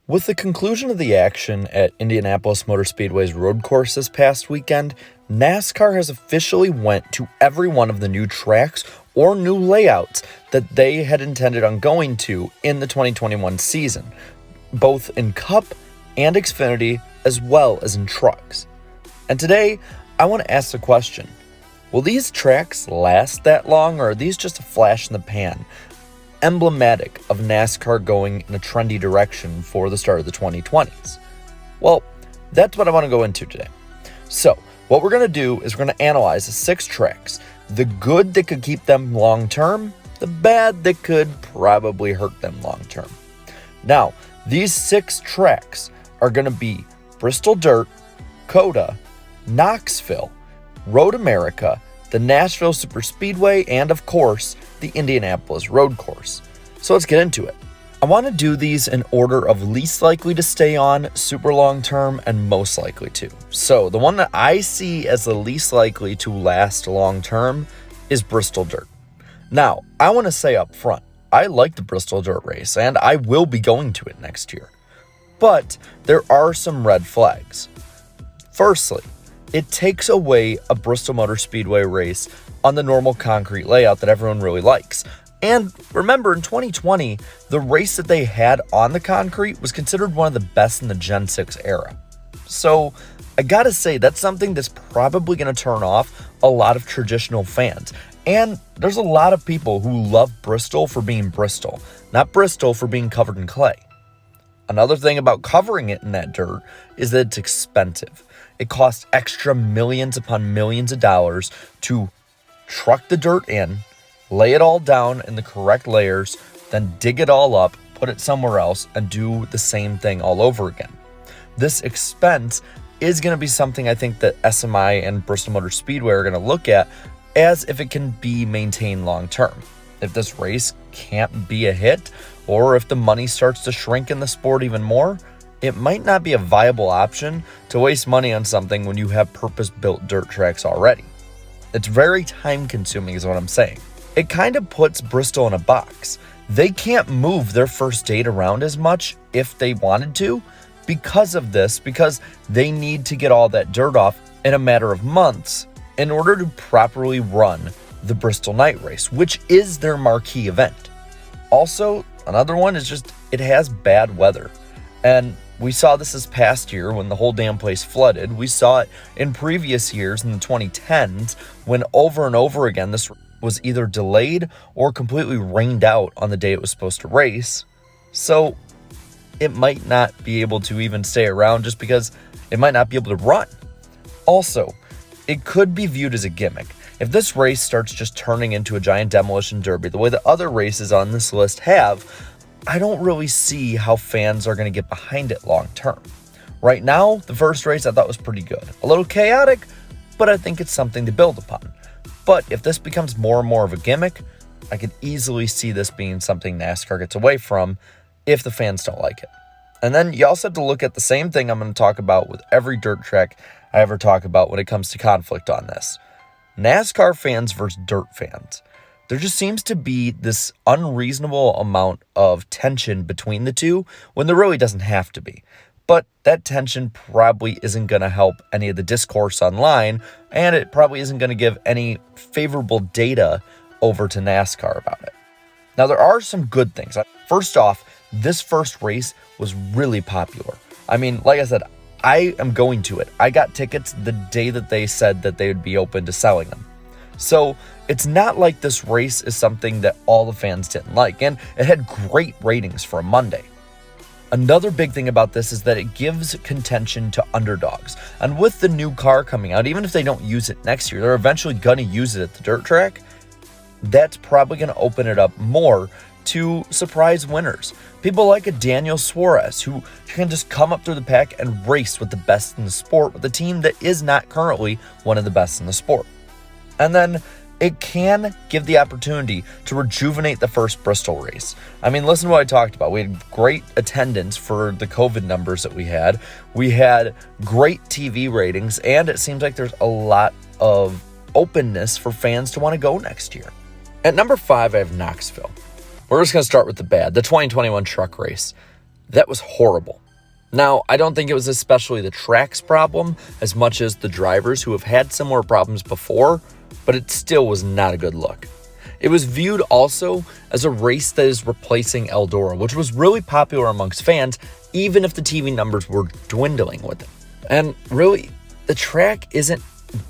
With the conclusion of the action at Indianapolis Motor Speedway's road course this past weekend, NASCAR has officially went to every one of the new tracks or new layouts that they had intended on going to in the 2021 season, both in Cup and Xfinity as well as in trucks. And today, I want to ask the question, will these tracks last that long, or are these just a flash in the pan, emblematic of NASCAR going in a trendy direction for the start of the 2020s? Well, that's what I want to go into today. So, what we're going to do is we're going to analyze the 6 tracks, the good that could keep them long-term, the bad that could probably hurt them long-term. Now, these 6 tracks are going to be Bristol Dirt, COTA, Knoxville, Road America, the Nashville Superspeedway, and of course, the Indianapolis road course. So let's get into it. I want to do these in order of least likely to stay on, super long term, and most likely to. So the one that I see as the least likely to last long term is Bristol Dirt. Now, I want to say up front, I like the Bristol Dirt race, and I will be going to it next year. But there are some red flags. Firstly, it takes away a Bristol Motor Speedway race on the normal concrete layout that everyone really likes. And remember, in 2020, the race that they had on the concrete was considered one of the best in the Gen 6 era. So I gotta say, that's something that's probably gonna turn off a lot of traditional fans. And there's a lot of people who love Bristol for being Bristol, not Bristol for being covered in clay. Another thing about covering it in that dirt is that it's expensive. It costs extra millions upon millions of dollars to truck the dirt in, lay it all down in the correct layers, then dig it all up, put it somewhere else, and do the same thing all over again. This expense is going to be something I think that SMI and Bristol Motor Speedway are going to look at as if it can be maintained long term. If this race can't be a hit, or if the money starts to shrink in the sport even more, it might not be a viable option to waste money on something when you have purpose-built dirt tracks already. It's very time-consuming is what I'm saying. It kind of puts Bristol in a box. They can't move their first date around as much if they wanted to because of this, because they need to get all that dirt off in a matter of months in order to properly run the Bristol Night Race, which is their marquee event. Also, another one is just it has bad weather. And we saw this past year when the whole damn place flooded. We saw it in previous years in the 2010s when over and over again this was either delayed or completely rained out on the day it was supposed to race. So it might not be able to even stay around just because it might not be able to run. Also, it could be viewed as a gimmick. If this race starts just turning into a giant demolition derby the way the other races on this list have, I don't really see how fans are going to get behind it long term. Right now, the first race I thought was pretty good. A little chaotic, but I think it's something to build upon. But if this becomes more and more of a gimmick, I could easily see this being something NASCAR gets away from if the fans don't like it. And then you also have to look at the same thing I'm going to talk about with every dirt track I ever talk about when it comes to conflict on this. NASCAR fans versus dirt fans. There just seems to be this unreasonable amount of tension between the two when there really doesn't have to be. But that tension probably isn't going to help any of the discourse online, and it probably isn't going to give any favorable data over to NASCAR about it. Now, there are some good things. First off, this first race was really popular. I mean, like I said, I am going to it. I got tickets the day that they said that they would be open to selling them. So it's not like this race is something that all the fans didn't like, and it had great ratings for a Monday. Another big thing about this is that it gives contention to underdogs. And with the new car coming out, even if they don't use it next year, they're eventually going to use it at the dirt track. That's probably going to open it up more to surprise winners. People like a Daniel Suarez, who can just come up through the pack and race with the best in the sport with a team that is not currently one of the best in the sport. And then it can give the opportunity to rejuvenate the first Bristol race. I mean, listen to what I talked about. We had great attendance for the COVID numbers that we had. We had great TV ratings, and it seems like there's a lot of openness for fans to want to go next year. At number 5, I have Knoxville. We're just going to start with the bad, the 2021 truck race. That was horrible. Now, I don't think it was especially the track's problem as much as the drivers who have had similar problems before, but it still was not a good look. It was viewed also as a race that is replacing Eldora, which was really popular amongst fans, even if the TV numbers were dwindling with it. And really, the track isn't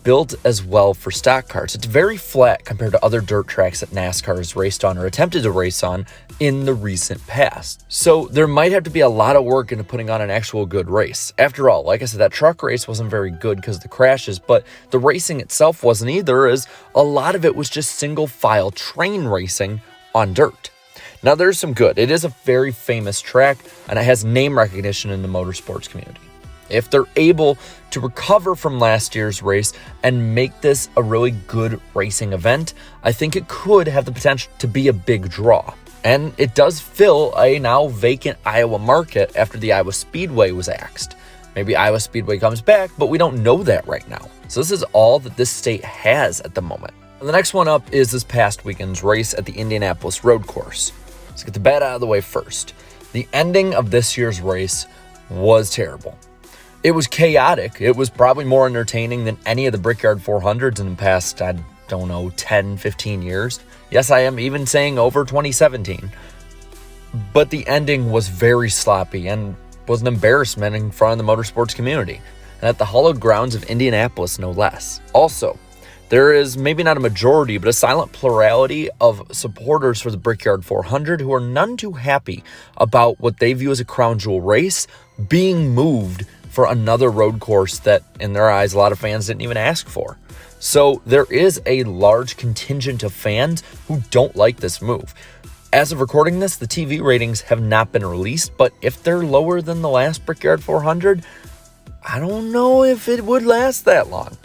built as well for stock cars. It's very flat compared to other dirt tracks that NASCAR has raced on or attempted to race on in the recent past. So there might have to be a lot of work into putting on an actual good race. After all, like I said, that truck race wasn't very good because of the crashes, but the racing itself wasn't either, as a lot of it was just single file train racing on dirt. Now there's some good. It is a very famous track and it has name recognition in the motorsports community. If they're able to recover from last year's race and make this a really good racing event, I think it could have the potential to be a big draw. And it does fill a now vacant Iowa market after the Iowa Speedway was axed. Maybe Iowa Speedway comes back, but we don't know that right now. So this is all that this state has at the moment. And the next one up is this past weekend's race at the Indianapolis road course. Let's get the bad out of the way first. The ending of this year's race was terrible. It was chaotic. It was probably more entertaining than any of the Brickyard 400s in the past, 10, 15 years. Yes, I am even saying over 2017. But the ending was very sloppy and was an embarrassment in front of the motorsports community, and at the hallowed grounds of Indianapolis, no less. Also, there is maybe not a majority, but a silent plurality of supporters for the Brickyard 400 who are none too happy about what they view as a crown jewel race being moved for another road course that, in their eyes, a lot of fans didn't even ask for. So there is a large contingent of fans who don't like this move. As of recording this, the TV ratings have not been released, but if they're lower than the last Brickyard 400, I don't know if it would last that long.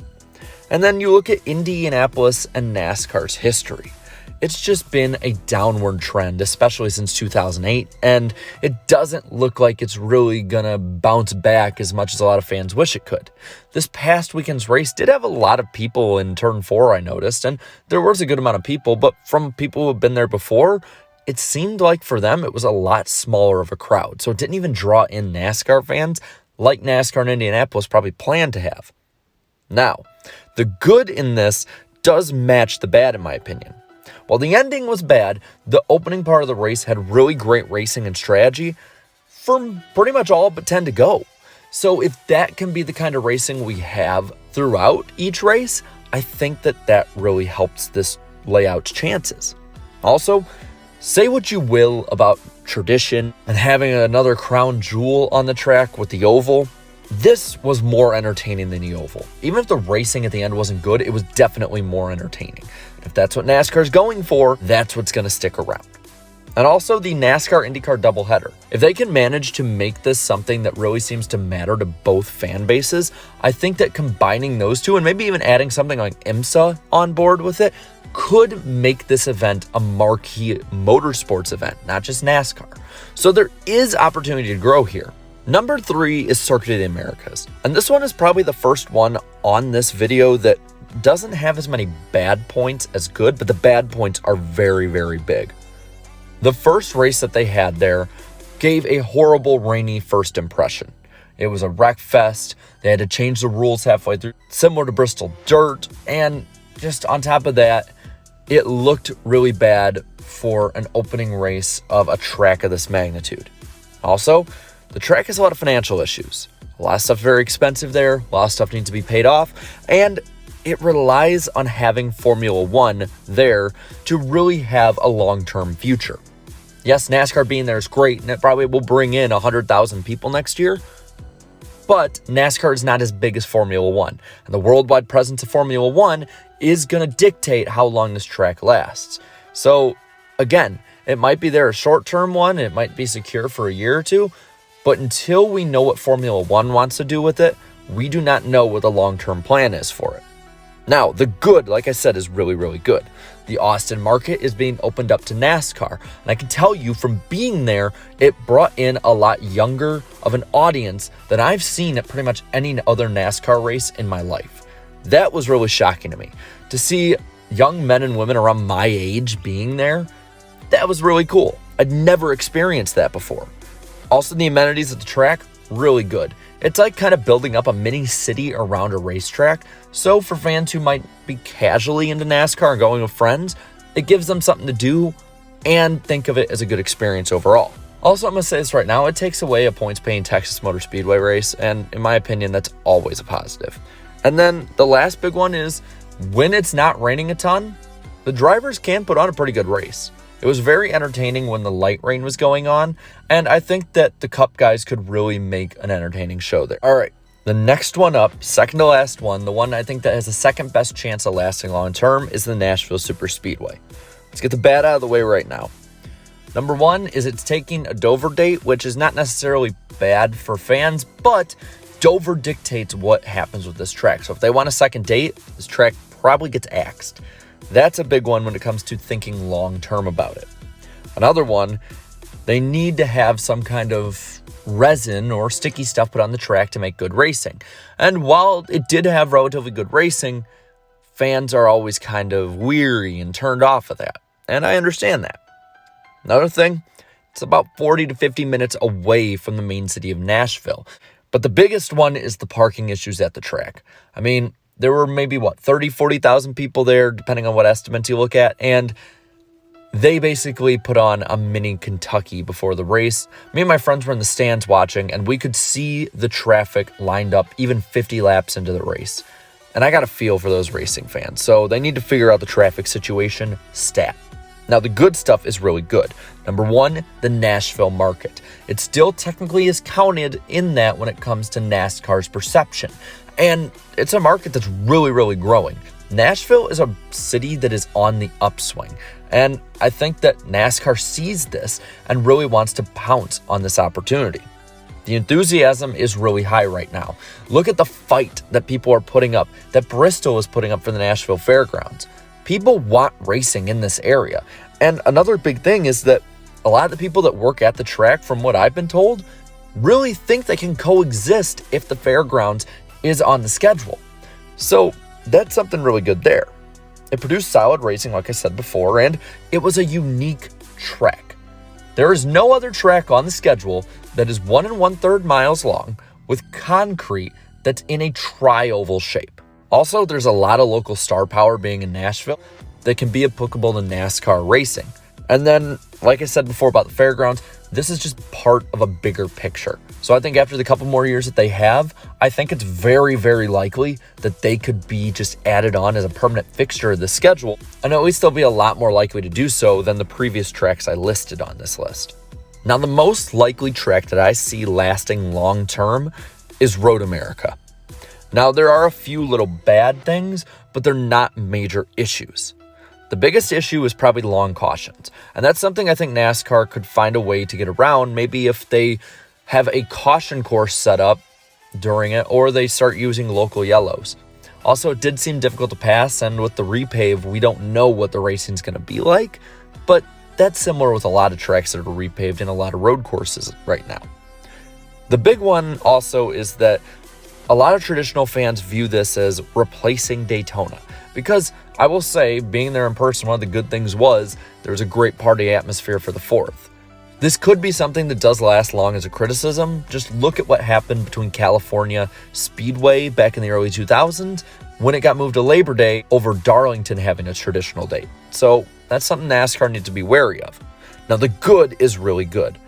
And then you look at Indianapolis and NASCAR's history. It's just been a downward trend, especially since 2008, and it doesn't look like it's really gonna bounce back as much as a lot of fans wish it could. This past weekend's race did have a lot of people in turn 4, I noticed, and there was a good amount of people, but from people who have been there before, it seemed like for them it was a lot smaller of a crowd, so it didn't even draw in NASCAR fans like NASCAR in Indianapolis probably planned to have. Now, the good in this does match the bad in my opinion. While the ending was bad, the opening part of the race had really great racing and strategy from pretty much all but 10 to go. So if that can be the kind of racing we have throughout each race, I think that really helps this layout's chances. Also, say what you will about tradition and having another crown jewel on the track with the oval, this was more entertaining than the oval. Even if the racing at the end wasn't good, it was definitely more entertaining. If that's what NASCAR's going for, that's what's going to stick around. And also the NASCAR IndyCar doubleheader. If they can manage to make this something that really seems to matter to both fan bases, I think that combining those two and maybe even adding something like IMSA on board with it could make this event a marquee motorsports event, not just NASCAR. So there is opportunity to grow here. Number 3 is Circuit of the Americas. And this one is probably the first one on this video that doesn't have as many bad points as good, but the bad points are very, very big. The first race that they had there gave a horrible rainy first impression. It was a wreck fest. They had to change the rules halfway through, similar to Bristol Dirt. And just on top of that, it looked really bad for an opening race of a track of this magnitude. Also, the track has a lot of financial issues. A lot of stuff very expensive there. A lot of stuff needs to be paid off. And it relies on having Formula One there to really have a long-term future. Yes, NASCAR being there is great, and it probably will bring in 100,000 people next year, but NASCAR is not as big as Formula One, and the worldwide presence of Formula One is going to dictate how long this track lasts. So, again, it might be there a short-term one, it might be secure for a year or two, but until we know what Formula One wants to do with it, we do not know what the long-term plan is for it. Now, the good, like I said, is really, really good. The Austin market is being opened up to NASCAR. And I can tell you from being there, it brought in a lot younger of an audience than I've seen at pretty much any other NASCAR race in my life. That was really shocking to me. To see young men and women around my age being there, that was really cool. I'd never experienced that before. Also, the amenities at the track, really good. It's like kind of building up a mini city around a racetrack. So for fans who might be casually into NASCAR and going with friends, it gives them something to do and think of it as a good experience overall. Also, I'm going to say this right now, it takes away a points-paying Texas Motor Speedway race, and in my opinion, that's always a positive. And then the last big one is, when it's not raining a ton, the drivers can put on a pretty good race. It was very entertaining when the light rain was going on, and I think that the Cup guys could really make an entertaining show there. All right, the next one up, second to last one, the one I think that has the second best chance of lasting long term is the Nashville Super Speedway. Let's get the bad out of the way right now. Number one is it's taking a Dover date, which is not necessarily bad for fans, but Dover dictates what happens with this track. So if they want a second date, this track probably gets axed. That's a big one when it comes to thinking long-term about it. Another one, they need to have some kind of resin or sticky stuff put on the track to make good racing. And while it did have relatively good racing, fans are always kind of weary and turned off of that. And I understand that. Another thing, it's about 40 to 50 minutes away from the main city of Nashville. But the biggest one is the parking issues at the track. I mean, there were maybe, 40,000 people there, depending on what estimates you look at. And they basically put on a mini Kentucky before the race. Me and my friends were in the stands watching, and we could see the traffic lined up even 50 laps into the race. And I got a feel for those racing fans. So they need to figure out the traffic situation stat. Now, the good stuff is really good. Number one, the Nashville market. It still technically is counted in that when it comes to NASCAR's perception. And it's a market that's really, really growing. Nashville is a city that is on the upswing. And I think that NASCAR sees this and really wants to pounce on this opportunity. The enthusiasm is really high right now. Look at the fight that people are putting up, that Bristol is putting up for the Nashville Fairgrounds. People want racing in this area. And another big thing is that a lot of the people that work at the track, from what I've been told, really think they can coexist if the fairgrounds is on the schedule. So that's something really good there. It produced solid racing, like I said before, and it was a unique track. There is no other track on the schedule that is 1 1/3 miles long with concrete that's in a tri-oval shape. Also, there's a lot of local star power being in Nashville that can be applicable to NASCAR racing. And then, like I said before about the fairgrounds, this is just part of a bigger picture. So I think after the couple more years that they have, I think it's very, very likely that they could be just added on as a permanent fixture of the schedule. And at least they'll be a lot more likely to do so than the previous tracks I listed on this list. Now, the most likely track that I see lasting long term is Road America. Now, there are a few little bad things, but they're not major issues. The biggest issue is probably long cautions, and that's something I think NASCAR could find a way to get around, maybe if they have a caution course set up during it, or they start using local yellows. Also, it did seem difficult to pass, and with the repave, we don't know what the racing's going to be like, but that's similar with a lot of tracks that are repaved and a lot of road courses right now. The big one also is that a lot of traditional fans view this as replacing Daytona, because I will say, being there in person, one of the good things was there was a great party atmosphere for the 4th. This could be something that does last long as a criticism. Just look at what happened between California Speedway back in the early 2000s when it got moved to Labor Day over Darlington having a traditional date. So that's something NASCAR needs to be wary of. Now, the good is really good.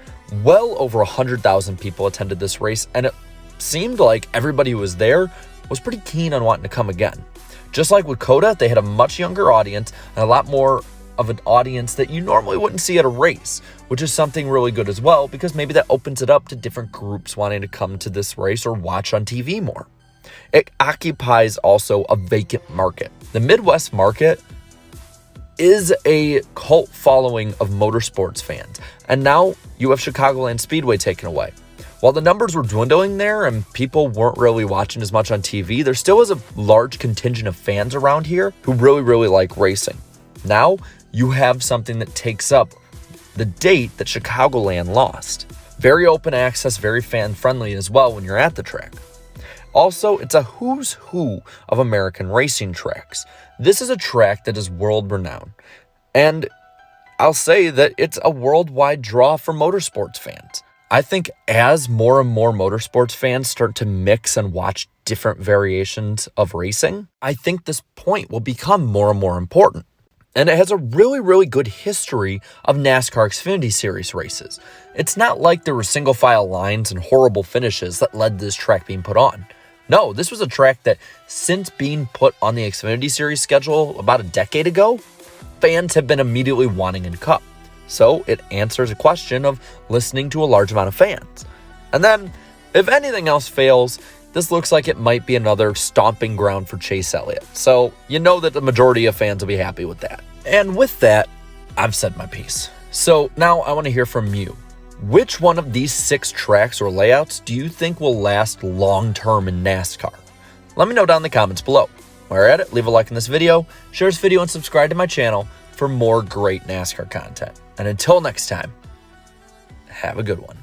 Well over 100,000 people attended this race, and it seemed like everybody who was there was pretty keen on wanting to come again. Just like with COTA, they had a much younger audience and a lot more of an audience that you normally wouldn't see at a race, which is something really good as well, because maybe that opens it up to different groups wanting to come to this race or watch on TV more. It occupies also a vacant market. The Midwest market is a cult following of motorsports fans, and now you have Chicagoland Speedway taken away. While the numbers were dwindling there and people weren't really watching as much on TV, there still is a large contingent of fans around here who really, really like racing. Now, you have something that takes up the date that Chicagoland lost. Very open access, very fan-friendly as well when you're at the track. Also, it's a who's who of American racing tracks. This is a track that is world-renowned. And I'll say that it's a worldwide draw for motorsports fans. I think as more and more motorsports fans start to mix and watch different variations of racing, I think this point will become more and more important. And it has a really, really good history of NASCAR Xfinity Series races. It's not like there were single file lines and horrible finishes that led to this track being put on. No, this was a track that, since being put on the Xfinity Series schedule about a decade ago, fans have been immediately wanting in Cup. So it answers a question of listening to a large amount of fans. And then, if anything else fails, this looks like it might be another stomping ground for Chase Elliott. So you know that the majority of fans will be happy with that. And with that, I've said my piece. So now I want to hear from you. Which one of these 6 tracks or layouts do you think will last long-term in NASCAR? Let me know down in the comments below. While you're at it, leave a like in this video, share this video, and subscribe to my channel for more great NASCAR content. And until next time, have a good one.